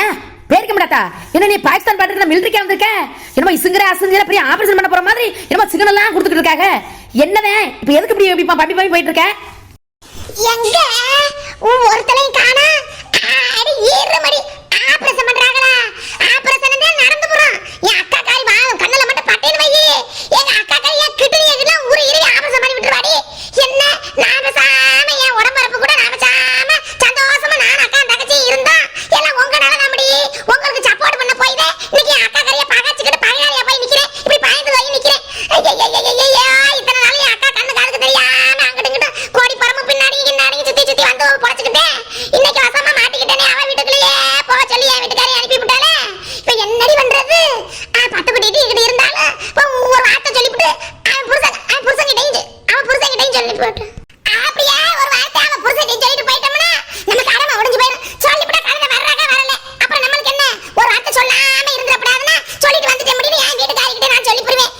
ஏன் பேரிக்க மாட்டாத்தா? என்ன நீ பாகிஸ்தான் பாட்டு மிலிட்டரிக்கா வந்திருக்க? என்னமோ இசுங்கற அசுங்கற பெரிய ஆபரேஷன் பண்ண போற மாதிரி என்னமோ சிக்னல் எல்லாம் கொடுத்துட்டு இருக்காங்க. என்னவே இப்ப எதுக்கு இப்படி பப்பி போயிட்டு இருக்க? எங்க ஒருத்தலையும் காணா. அடி ஏறு மடி ஆபரேஷன் பண்றாங்களா? ஆபரேஷன் தான் நடந்து போறோம். என் அக்கா காரி வா கண்ணல மட்டும் பட்டேன்னு வை. எங்க அக்கா காரி என் கிட்னி எல்லாம் ஊரு இறி ஆபரேஷன் பண்ணி விட்டுறாடி. என்ன நான் பேசாம என் உடம்பரப்பு கூட நான் பேசாம சந்தோஷமா நான் அக்கா தங்கச்சி இருந்தா எல்லாம் உங்க நலனா முடி. உங்களுக்கு சப்போர்ட் பண்ண போயிதே இன்னைக்கு அக்கா காரிய பகாச்சிக்கிட்டு பகையாரியா போய் நிக்கிறேன். இப்படி பயந்து போய் நிக்கிறேன். ஐயா இத்தனை நாள் என் அக்கா கண்ணு காதுக்கு தெரியாம அங்கிட்டு இங்கிட்டு கோடி பரம பின்னாடி சுத்தி வந்து பொழைச்சுக்கிட்டேன். இன்னைக்கு வசமா மாட்டிக்கிட்டேனே. அவ வீட்டுக்குள்ளேயே போக சொல்லி என் வீட்டுக்காரி அனுப்பி விட்டாலே. இப்ப என்னடி பண்றது? பட்டு குட்டிட்டு இங்கிட்டு இருந்தாலும் ஒரு வார்த்தை சொல்லிவிட்டு அவன் புருஷன் கிட்டையும் சொல்லி போட்டு அப்படியே ஒரு வார்த்தை அவன் புருஷன் சொல்லிட்டு போயிட்டோம்னா நம்ம கடமை உடைஞ்சு போயிடும். சொல்லிவிட்டா கழுத வர்றாங்க வரல. அப்புறம் நம்மளுக்கு என்ன ஒரு வார்த்தை சொல்லாம இருந்துடக்கூடாதுன்னா சொல்லிட்டு வந்துட்டேன் முடியும். என் வீட்டுக்காரி கிட்ட நான் சொல்லி போடுவேன்.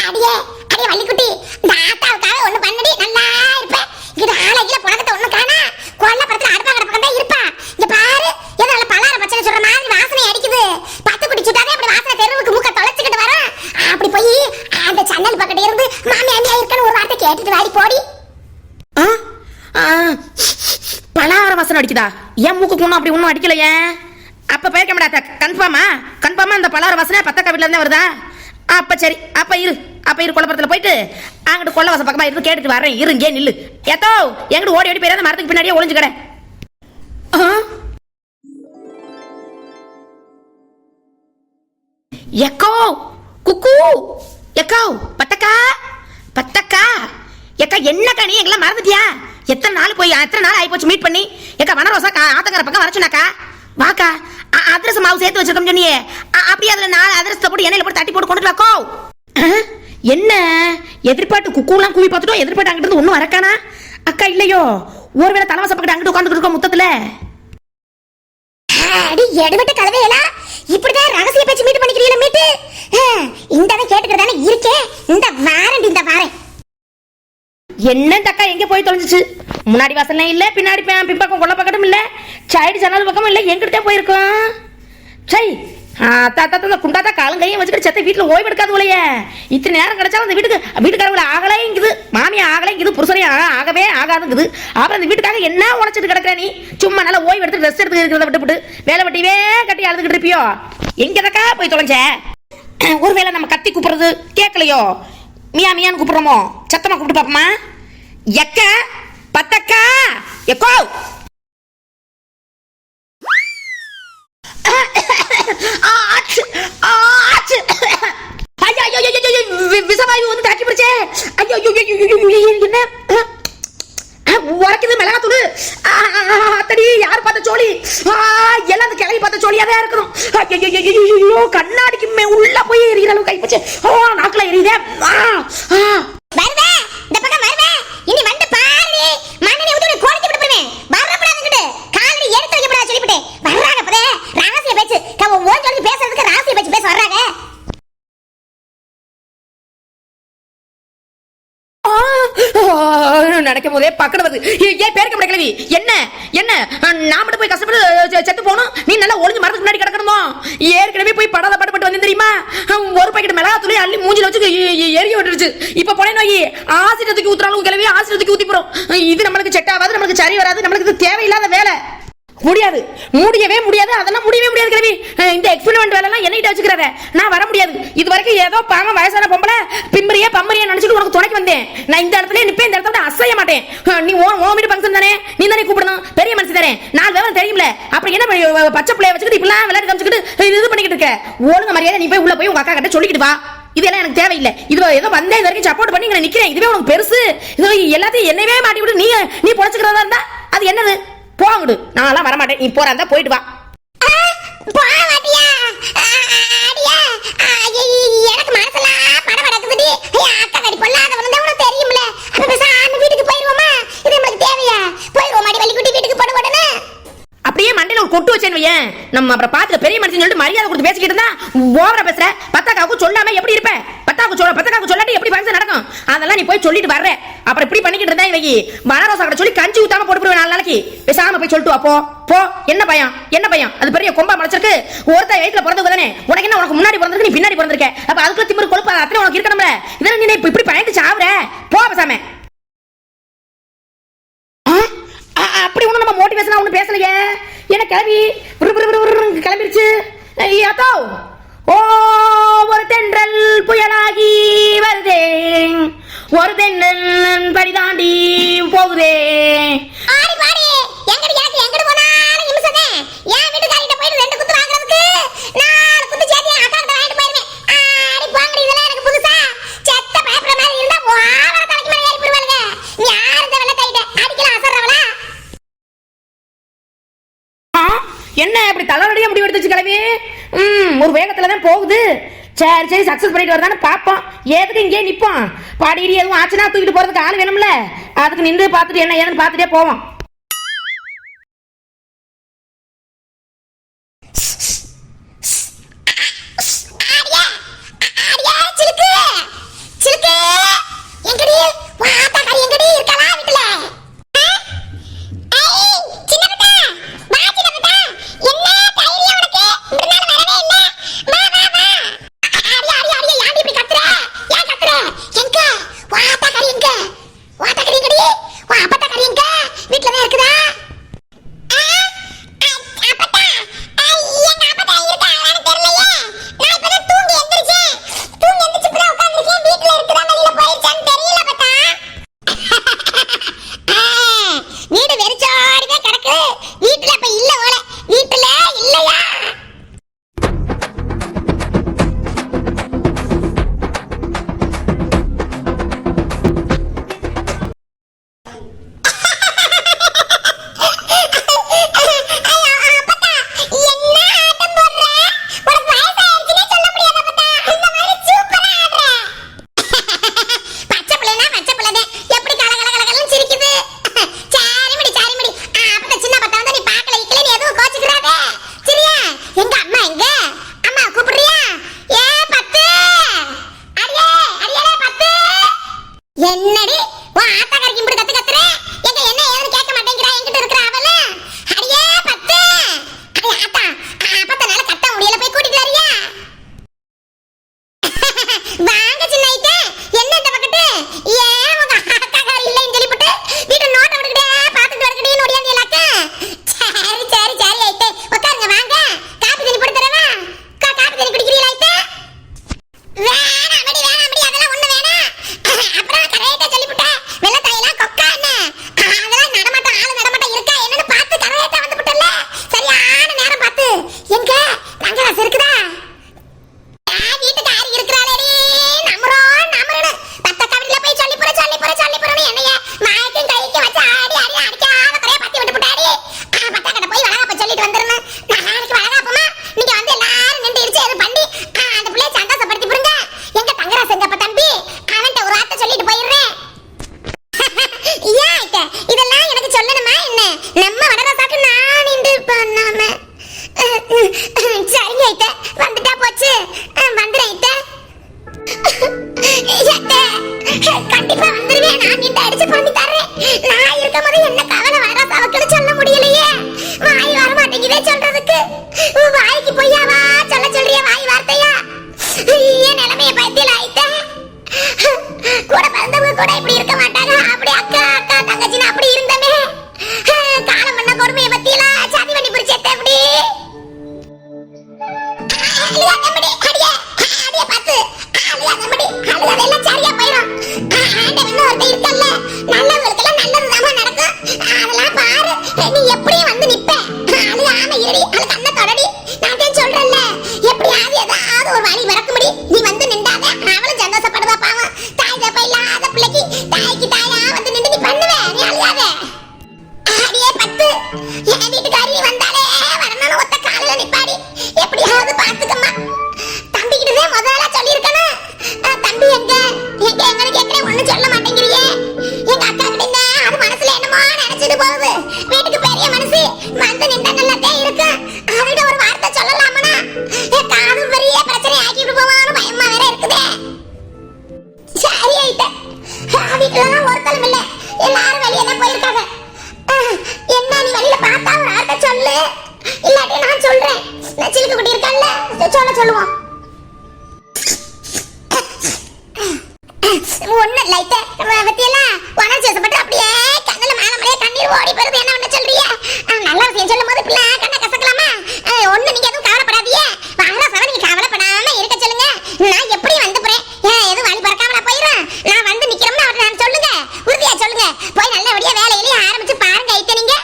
அடியே வள்ளிக்குட்டி இந்த ஆத்தாவுக்காக ஒண்ணு பண்ணடி நல்லா இருப்பேன். இது ஆளையில புழக்கத்தை ஒண்ணு காணா. கொல்ல படத்துல அடுப்பா கிடப்பா இருப்பா. இங்க பாரு ஏதோ நல்ல பலார பச்சனை சொல்ற மாதிரி வாசனை அடிக்குது. பத்து குடி சுட்டாதே அப்படி வாசனை தெருவுக்கு மூக்க தொலைச்சுக்கிட்டு வர. அப்படி போய் அந்த சன்னல் பக்கத்துல இருந்து மாமி அம்மியா இருக்கன்னு ஒரு வார்த்தை கேட்டுட்டு வாடி போடி. பலார வாசனை அடிக்குதா? ஏன் மூக்கு ஒன்றும் அப்படி ஒன்றும் அடிக்கலையே. அப்ப பேர்க்க மாட்டாத்தா? கன்ஃபார்மா அந்த பலார வாசனை பத்தக்கா வீட்டுல இருந்தா வருதா? அப்ப சரி, அப்ப இரு கொல்லப்புறத்துல போயிட்டு அங்கிட்டு கொல்ல வாசம் பக்கமா இருந்து கேட்டுட்டு வரேன். இருங்க நில்லு. ஏத்தோ எங்கிட்டு ஓடி ஓடி போயிடாத மரத்துக்கு பின்னாடியே ஒளிஞ்சு கடை. எக்கோ குக்கு எக்கோ பத்தக்கா எக்கா என்னக்கா நீ எங்கெல்லாம் மறந்துட்டியா? எத்தனை நாள் ஆயிப்போச்சு மீட் பண்ணி. எக்கா வனரோசா ஆத்தங்கர பக்கம் வர சொன்னாக்கா வாக்கா. அதிரசம் மாவு சேர்த்து வச்சிருக்கோம் சொன்னியே. அப்படியே அதுல 4 அதிரசத்தை போட்டு எண்ணெயில போட்டு தட்டி போட்டு கொண்டு வாக்கோ. என்ன எதிர்பார்த்து குக்கூலாம் கூவி பார்த்துட்டோம். எதிர்பார்த்து அங்கிட்டு இருந்து ஒன்னும் வரக்கானா? அக்கா இல்லையோ? ஒருவேளை தலைவசம் பக்கத்து அங்கிட்டு உட்காந்துட்டு இருக்கோம் முத்தத்துல. அடி எடுபட்ட கலவையலா இப்படிதான் ரகசிய பேச்சு மீட் பண்ணிக்கிறீங்களா? மீட்டு இந்தவே கேட்டுக்கிறதானே இருக்கேன். இந்த வாரேன். என்ன தக்கா எங்க போய் தொலைஞ்சிச்சு? முன்னாடி வாசல்ல இல்ல, பின்னாடி பின்பக்கம் கொல்ல பக்கமும் இல்ல, சைடு ஜன்னல் பக்கமும் இல்ல. எங்கிட்டே போயிருக்கோம்? சை குண்டாத்தா காலம் கையும் வச்சுக்கிட்டு செத்த வீட்டுல ஓய்வு எடுக்காது போலையே. இத்தனை நேரம் கிடைச்சாலும் அந்த வீட்டுக்காரங்களை ஆகலைங்குது, மாமியா ஆகலைங்குது, புருஷனே ஆகவே ஆகாதுங்குது. அப்புறம் அந்த வீட்டுக்காக என்ன உழைச்சிட்டு கிடக்குற நீ? சும்மா நல்லா ஓய்வு எடுத்து ரெஸ்ட் எடுத்து இருக்கிறத விட்டு வேலை வெட்டிவே கட்டி அழுதுகிட்டு இருப்பியோ? எங்கதக்கா போய் தொலைஞ்ச? ஒருவேளை நம்ம கத்தி கூப்பிடுறது கேட்கலையோ? மியான்னு கூப்பிடுறோமோ? சத்தமா கூப்பிட்டு பாப்போமா? எக்கா பத்தக்கா எக்கோ. விசவாயு வந்து தாக்கி பிடிச்சே. என்ன உரைக்குது மிளகாத்தூள். அத்தடி யார் பார்த்த சோழி? எல்லாம் அந்த கிளவி பார்த்த சோழியாவே இருக்கணும். கண்ணாடிக்கு உள்ள போய் எரிகிற அளவு கைப்பச்சு நாக்குல எரியுதே. இனி வந்து பாரு மண்ணனை ஊத்தி கோடிச்சு விட்டு போறேன். வரப்படாதுங்கிட்டு காலடி எடுத்து வைக்கப்படா சொல்லிவிட்டு வர்றாங்க. பதே ரகசிய பேச்சு ஓன் சொல்லி பேசுறதுக்கு ரகசிய பேச்சு பேச வர்றாங்க. நடக்கும் போதே பக்கத்துல வந்து ஏன் பேருக்க முடிய கிளவி? என்ன நான் மட்டும் போய் கஷ்டப்பட்டு செத்து போகணும்? நீ நல்லா ஒளிஞ்சு மரத்துக்கு முன்னாடி கிடக்கணுமோ? ஏற்கனவே போய் படாத பாடுபட்டு வந்து தெரியுமா? ஒரு பாக்கெட் மிளகாத்தூளி அள்ளி மூஞ்சில வச்சு எரிய விட்டுருச்சு. இப்ப போனே நோய் ஆசிரியத்துக்கு ஊத்துறாலும் கிளவி ஆசிரியத்துக்கு ஊத்தி போறோம். இது நம்மளுக்கு செட் ஆகாது, நம்மளுக்கு சரி வராது, நம்மளுக்கு இது தேவையில்லாத வேலை. முடியவே முடியாது. அதெல்லாம் முடியவே முடியாது கிளவி. இந்த எக்ஸ்பெரிமெண்ட் வேலை எல்லாம் என்னைட்ட வச்சுக்கிறாரு. நான் வர முடியாது. இது வரைக்கும் ஏதோ பாவம் வயசான பொம்பளை பம்பரியா நினைச்சிட்டு உனக்கு துணைக்கு வந்தேன். நான் இந்த இடத்துல நிப்பேன், இந்த இடத்துல அசைய மாட்டேன். நீ ஓ வீட்டு ஃபங்க்ஷன் தானே, நீ தானே கூப்பிடணும். பெரிய மனுஷன் தானே, 4 விவரம் தெரியும்ல. அப்புறம் என்ன பச்சை பிள்ளைய வச்சுக்கிட்டு இப்பெல்லாம் விளையாட்டு காமிச்சுக்கிட்டு இது பண்ணிக்கிட்டு இருக்க? ஒழுங்கு மரியாதை நீ போய் உள்ள போய் உங்க அக்கா கிட்ட சொல்லிக்கிட்டு வா. இதெல்லாம் எனக்கு தேவையில்லை. இது ஏதோ வந்தேன், இது வரைக்கும் சப்போர்ட் பண்ணி இங்க நிக்கிறேன். இதுவே உனக்கு பெருசு. இது எல்லாத்தையும் என்னவே மாட்டி விட்டு நீ பொழைச்சுக்கிறதா இருந்தா அது என்னது? போங்கடு. நான்லாம் வர மாட்டேன். நீ போறா இருந்தா போயிட்டு வா. எனக்கு மனசெல்லாம் படபடக்குதுடி. அக்கா கடி பொல்லாதவன் தான் உனக்கு தெரியும்ல. அப்ப பேசாம வீட்டுக்கு போயிருவோமா? இது நமக்கு தேவையா? போயிருவோம் அடி வள்ளிக்குட்டி வீட்டுக்கு போடுவோடனே. அப்படியே மண்டையில ஒரு கொட்டு வச்சேன் வையேன். நம்ம அப்புறம் பார்த்து பெரிய மனுஷன் சொல்லிட்டு மரியாதை கொடுத்து பேசிக்கிட்டு இருந்தா ஓவரா பேசுற. பத்தாக்காவுக்கு சொல்லாம எப்படி இருப்ப? பத்தாக்காவுக்கு சொல்லாட்டி எப்படி ஃபங்க்ஷன் நடக்கும்? அதெல்லாம் நீ போய் சொல்லிட்டு வர்ற. அப்புறம் இப்படி பண்ணிக்கிட்டு இருந்தா இவங்க வனரோசா கிட்ட சொல்லி கஞ்சி ஊத்தாம போட்டு போடுவேன் 4 நாளைக்கு. பேசாம போய் சொல்லிட்டு வாப்போ. போ. என்ன பையன் என்ன பையன்? அது பெரிய கொம்பா முளைச்சிருக்கு. ஒருத்த வயித்துல பிறந்தவங்க தானே. உனக்கு என்ன, உனக்கு முன்னாடி பிறந்திருக்கு, நீ பின்னாடி பிறந்திருக்க. அப்ப அதுக்குள்ள திமிரு கொழுப்பு அத்தனை உனக்கு இருக்கணும்ல. இதெல்லாம் நீ இப்படி பயந்து சாவுற. போ பேசாம. அப்படி ஒண்ணு நம்ம மோட்டிவேஷனா ஒண்ணு பேசலையே. என்ன கிளம்பி கிளம்பிருச்சு. ஐயாத்தோ ஓ ஒரு தென்றல் புயலாகி வருதே, ஒரு தென்றல் படி தாண்டி போகுதே. ஆடி பாடி எங்கடி எனக்கு எங்கடி போனாலும் நிமிஷமே. என் வீட்டுக்காரிட்ட போயிட்டு 2 குத்து வாங்குறதுக்கு 4 குத்து சேர்த்து என் அக்கா கிட்ட வாங்கிட்டு போயிருவேன். ஆடி போங்கடி, இதெல்லாம் எனக்கு புதுசா. செத்த பேப்பர் மாதிரி இருந்தா ஓவர தலைக்கு மேல ஏறி போடுவாளுங்க. நீ யார் இந்த வெள்ள கைட்ட அடிக்கலாம் அசறவளா? என்ன இப்படி தலைவலியா முடி எடுத்துச்சு கிளம்பி? ஒரு வேகத்துல தான் போகுது. சரி சரி சக்சஸ் பண்ணிட்டு வரதானே பாப்போம். எதுக்கு இங்கே நிப்போம்? பாடிடி எதுவும் ஆச்சுன்னா தூக்கிட்டு போறதுக்கு ஆள் வேணும்ல. அதுக்கு நின்று பார்த்துட்டு என்ன ஏதுன்னு பார்த்துட்டே போவோம். என்னடி வா ஆத்தாக்காரக்கு இப்படி கத்துற? எங்க என்ன ஏதுன்னு கேட்க மாட்டேங்கறா? என்கிட்ட இருக்கற அவள அடியே பத்து. அடி ஆத்தா அப்பத்தனால கட்ட முடியல, போய் கூட்டிட்டு வரியா? வாங்க சின்னைட்டே, என்ன இந்த பக்கத்து? ஏன் உங்க ஆத்தாக்கார இல்லன்னு சொல்லிவிட்டு வீட்டு நோட்ட விட்டுக்கிட்டே பாத்துட்டு வரக்கடி ஓடியாந்தீங்களாக்க? சரி சரி சரி ஐட்டே, உட்காருங்க வாங்க. காபி தண்ணி போட்டு தரவா? காபி தண்ணி குடிக்கிறீங்களா ஐட்டே? வேணாமடி அதெல்லாம் ஒண்ணு வேணாம். அப்புறம் கரெக்டா சொல்லிவிட்ட வெள்ளத்தாயெல்லாம் கொக்கான்னு அதெல்லாம் நடமாட்டம் ஆளு நடமாட்டம் இருக்கா என்னன்னு பார்த்து கரெக்டா வந்து விட்டல. சரியான நேரம் பார்த்து எங்க ரங்கராசு இருக்குதா? வீட்டுக்காரி இருக்கிறாளேடி நம்புறோம் பத்த கவில போய் சொல்லி போறேன்னு என்னைய மாயக்கும் கைக்கு வச்சு ஆடி அடிக்காம குறைய பத்தி விட்டு விட்டாடி. பத்த கிட்ட போய் வளகாப்ப சொல்லிட்டு வந்துருன்னு. நாளைக்கு வளகாப்பமா நீங்க வந்து எல்லாரும் நின்று இடிச்சு எது பண்ணி அந்த பிள்ளைய சந்தோஷப்படுத்தி புரிங்க. எங்க தங்கராசு எங்கப்ப தம்பி அவன்கிட்ட ஒரு வார்த்தை சொல்லிட்டு போயிடுறேன். ஏன் இதெல்லாம் எனக்கு சொல்லணுமா என்ன? நம்ம வடராசாக்கு நான் நின்று பண்ணாம சரிங்க ஐட்ட வந்துட்டா போச்சு. வந்துடுறேன் கண்டிப்பா வந்துருவேன். நான் நின்று அடிச்சு பண்ணி தர்றேன். நான் இருக்கும் போது என்ன கவலை வடராசாவுக்குன்னு சொல்ல முடியலையே. வாய் வர மாட்டேங்குதே சொல்றதுக்கு. வாய்க்கு பொய்யாவா சொல்ல சொல்றிய வாய் வார்த்தையா? என் நிலைமையை பத்தியில ஆயிட்ட கூட பிறந்தவங்க கூட இப்படி இருக்க மாட்டாங்க. அப்படி அக்கா அக்கா தங்கச்சின்னு அப்படி இருந்தமே காலம் பண்ண கொடுமையை பத்தியில சாதி பண்ணி பிடிச்சேத்த அப்படி பார்த்து அதெல்லாம் சரியா போயிடும். ஆண்டவன் ஒருத்த இருக்கல்ல, நல்லவங்களுக்கெல்லாம் நல்லதுதான் நடக்கும். அதெல்லாம் பாரு, நீ எப்படியும் வந்து நிப்ப. அழுகாம இருடி, அது கண்ணை தொடடி. நான் சொல்றேன்ல, எப்படியாவது ஏதாவது ஒரு வழி மறக்க முடியும். நீ வந்து நின்றாத அவளும் சந்தோஷப்படுவா. பாவம் தாய் தப்ப இல்லாத பிள்ளைக்கு தாய்க்கு தாயா வந்து நின்று நீ பண்ணுவ. நீ அழுகாத. அடியே பத்து, என் வீட்டுக்காரி வந்தாலே வரணும் ஒத்த காலில நிப்பாடி. எப்படியாவது பாத்துக்கம்மா. தம்பிக்கிட்டதே முதல்ல சொல்லியிருக்கணும். தம்பி எங்க எங்கன்னு கேட்கிறேன், ஒண்ணும் சொல்ல மாட்டேங்கிறியே. எங்க அக்கா கிட்ட அது மனசுல என்னமோ நினைச்சிட்டு போகுது. வீட்டுக்கு பெரிய மனசு வந்து நின்ற நல்லதே இருக்கு. அவர்கிட்ட ஒரு வார்த்தை சொல்லலாமனா காதும் பெரிய பிரச்சனை ஆக்கிட்டு போவான்னு பயமா வேற இருக்குதே. சரி ஆயிட்ட, வீட்டுலதான் ஒருத்தலும் இல்ல, எல்லாரும் வெளியே தான் போயிருக்காங்க. என்ன நீ வெளியில பார்த்தா ஒரு வார்த்தை சொல்லு. சொல்லு, இல்லாட்டி நான் சொல்றேன். நான் சிலுக்கு குட்டி இருக்கல்ல, சொல்லுவோம். ஒண்ணு லைட்டா பத்தியெல்லாம் உணர்ச்சி வசப்பட்டு அப்படியே கண்ணுல மேலே கண்ணீர் ஓடி போறது. என்ன பண்ண சொல்றிய? நல்ல விஷயம் சொல்லும் போது பிள்ளை கண்ணை கசக்கலாமா? ஒண்ணு நீங்க எதுவும் கவலைப்படாதீங்க. வாங்க சவ, நீங்க கவலைப்படாம இருக்க சொல்லுங்க. நான் எப்படி வந்து போறேன்? எதுவும் வழி பறக்காம போயிடும். நான் வந்து நிக்கிறோம்னு அவர்கிட்ட நான் சொல்லுங்க, உறுதியா சொல்லுங்க. போய் நல்லபடியா வேலையிலேயே ஆரம்பிச்சு பாருங்க. ஐத்த நீங்க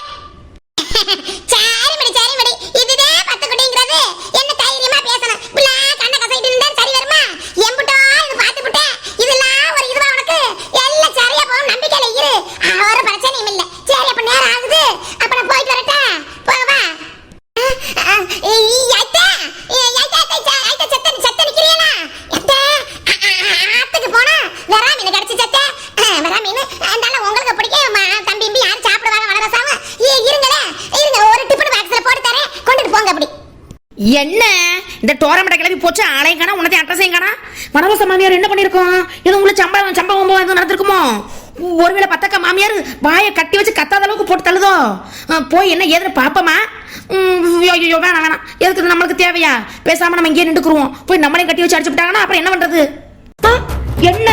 சரி மடி இதுதான் 10 குட்டிங்கிறது. என்ன தைரியமா பேசணும். பிள்ளை கண்ணை கசக்கிட்டு இருந்தா சரி வருமா? எம்புட்டோ இது பார்த்து விட்டேன். இதெல்லாம் ஒரு இதுவா உனக்கு? எல்லாம் சரியா போகும் நம்பிக்கையில இரு. ஒரு பிரச்சனையும் இல்ல. சரி, அப்ப நேரம் ஆகுது. அப்ப நான் போயிட்டு வரட்டா? போவா? ஆத்துக்கு போனா வெறா மீன் கிடைச்சு சத்த. வெறா மீன் அதனால உங்களுக்கு பிடிக்கும். தம்பி யாரும் சாப்பிடுவாங்க வளரசாம? இருங்களே, இருங்க, ஒரு டிஃபன் பாக்ஸ்ல போட்டு தரேன், கொண்டுட்டு போங்க. அப்படி என்ன இந்த டோரமட கிளம்பி போச்சு, ஆளையும் காணா, உன்னத்தையும் அட்ரஸையும் காணா. வனவாச மாமியார் என்ன பண்ணிருக்கோம்? எதுவும் உங்களை சம்பவம் எதுவும் நடந்திருக்குமோ? ஒருவேளை பத்தக்கா மாமியார் வாயை கட்டி வச்சு கத்தாத அளவுக்கு போட்டு தள்ளுதோ? போய் என்ன ஏதுன்னு பாப்பமா? ஐயோ வேணாம், எதுக்கு நம்மளுக்கு தேவையா? பேசாம நம்ம இங்கே நின்றுக்குருவோம். போய் நம்மளையும் கட்டி வச்சு அடிச்சு விட்டாங்கன்னா அப்புறம் என்ன பண்றது? என்ன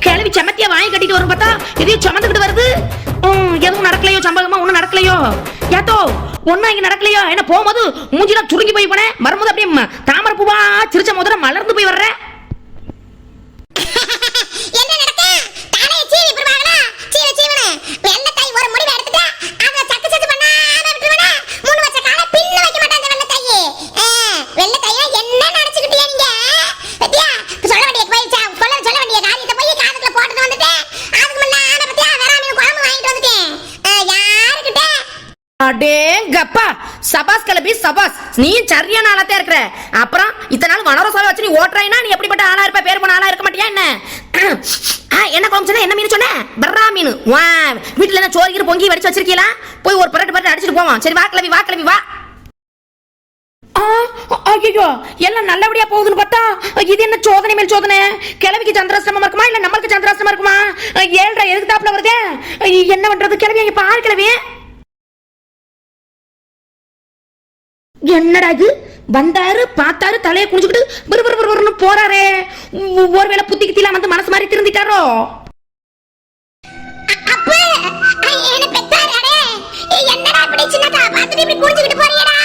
கிளவி சமத்தியா வாயை கட்டிட்டு வரும் பார்த்தா எதையும் சமந்துக்கிட்டு வருது. எதுவும் நடக்கலையோ? சம்பவமா ஒண்ணும் நடக்கலையோ? ஏத்தோ ஒன்னும் இங்க நடக்கலையோ? என்ன போகும்போது மூஞ்சிலாம் சுருங்கி போய் போனேன், வரும்போது அப்படியே தாமரை பூவா சிரிச்ச முதல்ல மலர்ந்து போய் வர்ற. என்ன நடக்க? தானே சீவி புறவாங்களா? சீவனே வெள்ளத்தாய் ஒரு முடிவு எடுத்துட்டா அத சக்கு பண்ணாம விட்டுவனா? மூணு வச்ச கால பின்ன வைக்க மாட்டாங்க வெள்ளத்தாய். வெள்ளத்தாயா என்ன நினைச்சுக்கிட்டீங்க நீங்க? பத்தியா சொல்ல வேண்டிய போயிச்சா? சொல்ல வேண்டிய காரியத்தை போய் காதுக்குள்ள போட்டுட்டு வந்துட்டேன். அதுக்கு முன்னால பத்தியா வெறாமீன் குழம்பு வாங்கிட்டு வந்துட்டேன். யாருக்கிட்ட? அடேங்கப்பா, சபாஸ் கிளம்பி சபாஸ். நீ சரியான ஆளாத்தே இருக்கிற. அப்புறம் இத்தனை நாள் வனரோசாவை வச்சு நீ ஓட்டுறாயினா நீ எப்படிப்பட்ட ஆளா இருப்ப? பேர் போன ஆளா இருக்க மாட்டியா என்ன? என்ன குழம்பு சொன்ன? என்ன மீன் சொன்ன? பர்ரா மீன். வா, வீட்டுல என்ன சோறு பொங்கி வடிச்சு வச்சிருக்கீங்களா? போய் ஒரு பரட்டு அடிச்சுட்டு போவோம். சரி வா கிளம்பி வா. ஐயோ, எல்லாம் நல்லபடியா போகுதுன்னு பார்த்தா இது என்ன சோதனை மேல் சோதனை? கிழவிக்கு சந்திராஷ்டமம் இருக்குமா இல்ல நம்மளுக்கு சந்திராஷ்டமம் இருக்குமா? 7:30 எதுக்கு தாப்புல வருதே? என்ன பண்றது? கிளவி இங்க பாரு கிளவி. என்னடா இது? வந்தாரு பார்த்தாரு, தலையை குனிஞ்சுக்கிட்டு ஒரு போறாரே. ஒருவேளை புத்தி கித்திலாம் வந்து மனசு மாதிரி திருந்திட்டாரோ? அப்ப என்ன பெத்தாரடே? என்னடா இப்படி சின்னதா பார்த்துட்டு இப்படி குனிஞ்சுக்கிட்டு போறியடா?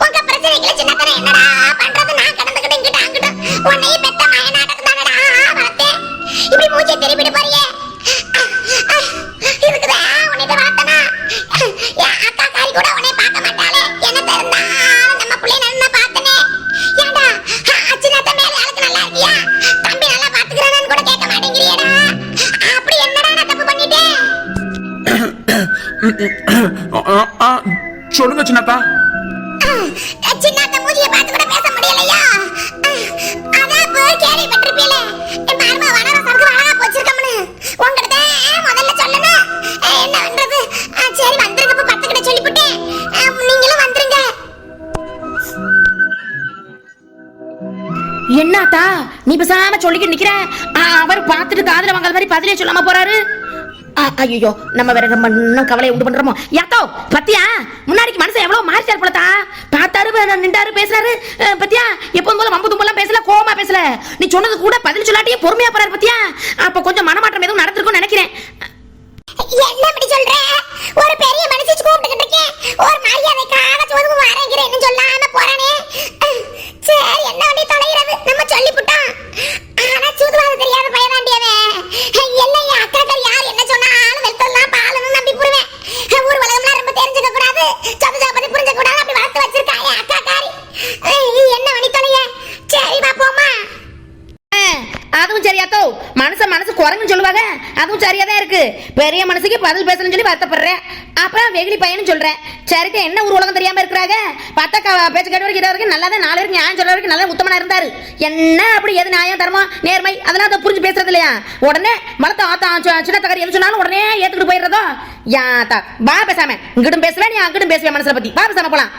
உங்க பிரச்சனைகளை சின்னதா என்னடா பண்றது? நான் கடந்துக்கிட்டு இங்கிட்ட அங்கிட்ட உன்னை பெத்த மயனாட்டக்கு தானடா வளர்த்தேன். இப்படி மூச்சை திருப்பிட்டு போறியே. இதுக்குதான் உன்னிட்ட வளர்த்தனா? அக்கா காரி கூட உன்னை பார்க்க மாட்டாளே. என்ன தெரிந்தாலும் நம்ம பிள்ளை நல்லா பார்த்தனே. ஏண்டா சின்னத்த மேல ஆளுக்கு நல்லா இருக்கியா? தம்பி நல்லா பாத்துக்கிறானு கூட கேட்க மாட்டேங்கிறியடா. அப்படி என்னடா நான் தப்பு பண்ணிட்டேன்? சொல்லுங்க சின்னத்தா. சின்னத்த மூஞ்சிய பார்த்து கூட பேச முடியலையா? அதான் போய் கேள்விப்பட்டிருப்பீங்களே, என் மருமக வனரசனுக்கு அழகா போச்சிருக்கம்னு. உங்ககிட்ட முதல்ல சொல்லணும். என்ன பண்றது? சரி வந்துருங்க, 10 கிட்ட சொல்லிவிட்டேன். நீங்களும் வந்துருங்க. என்னத்தா நீ பேசாம சொல்லிக்கிட்டு நிக்கிற? அவர் பார்த்துட்டு காதுல வாங்காத மாதிரி பதிலே சொல்லாம போறாரு. ஐயோ, நம்ம வேற இன்னும் கவலையை உண்டு பண்றோமோ? யாத்தோ பத்தியா முன்னாடிக்கு மனுஷன் எவ்வளவு மாறிச்சார் போலத்தா. பார்த்தாரு, நின்றாரு, பேசுறாரு. பத்தியா எப்போதும் போல வம்பு தும்பெல்லாம் பேசல, கோவமா பேசல. நீ சொன்னது கூட பதில் சொல்லாட்டியே பொறுமையா போறாரு. பத்தியா அப்ப கொஞ்சம் மனமாற்றம் எதுவும் நடந்திருக்கும்னு நினைக்கிறேன். என்ன இப்படி சொல்ற? ஒரு பெரிய மனுஷி கூப்பிட்டுக்கிட்டு இருக்கேன். ஒரு மரியாதைக்காக சோதுக்கு வரேங்கிறேன்னு சொல்லாம போறானே. சரி, என்ன பண்ணி தொலைகிறது? நம்ம சொல்லிவிட்டோம். ஆனா சூதுவாது தெரியாத பயதாண்டியவன். எல்லாம் என் அக்காக்கள் யார் என்ன சொன்னாலும் வெத்தலாம் பாலன்னு நம்பி புரிவேன். ஊர் உலகம்லாம் ரொம்ப தெரிஞ்சுக்க கூடாது, சதுஜா பத்தி புரிஞ்சுக்க கூடாது, அப்படி வளர்த்து வச்சிருக்காங்க அக்காக்காரி. என்ன பண்ணி தொலைய? சரி பாப்போமா? அதுவும் சரியாத்தோ. மனசு குரங்குன்னு சொல்லுவாங்க. அதுவும் சரியாதான் இருக்கு. பெரிய மனசுக்கு பதில் பேசணும்னு சொல்லி வருத்தப்படுறேன். அப்புறம் வெகுளி பையன்னு சொல்றேன். சரிக்கா, என்ன ஒரு உலகம் தெரியாம இருக்கிறாங்க? பார்த்தா பேச்சு கேட்ட வரைக்கும் வரைக்கும் நல்லா தான், 4 பேருக்கு நியாயம் சொல்ற வரைக்கும் நல்லா உத்தமனா இருந்தாரு. என்ன அப்படி எது நியாயம் தர்மம் நேர்மை அதெல்லாம் அதை புரிஞ்சு பேசுறது இல்லையா? உடனே மலத்த ஆத்தா சின்ன தகரி எது சொன்னாலும் உடனே ஏத்துக்கிட்டு போயிடுறதோ? யாத்தா வா பேசாம. இங்கிட்டும் பேசுவேன், நீ அங்கிட்டும் பேசுவேன். மனசுல பத்தி வா பேசாம போலாம்.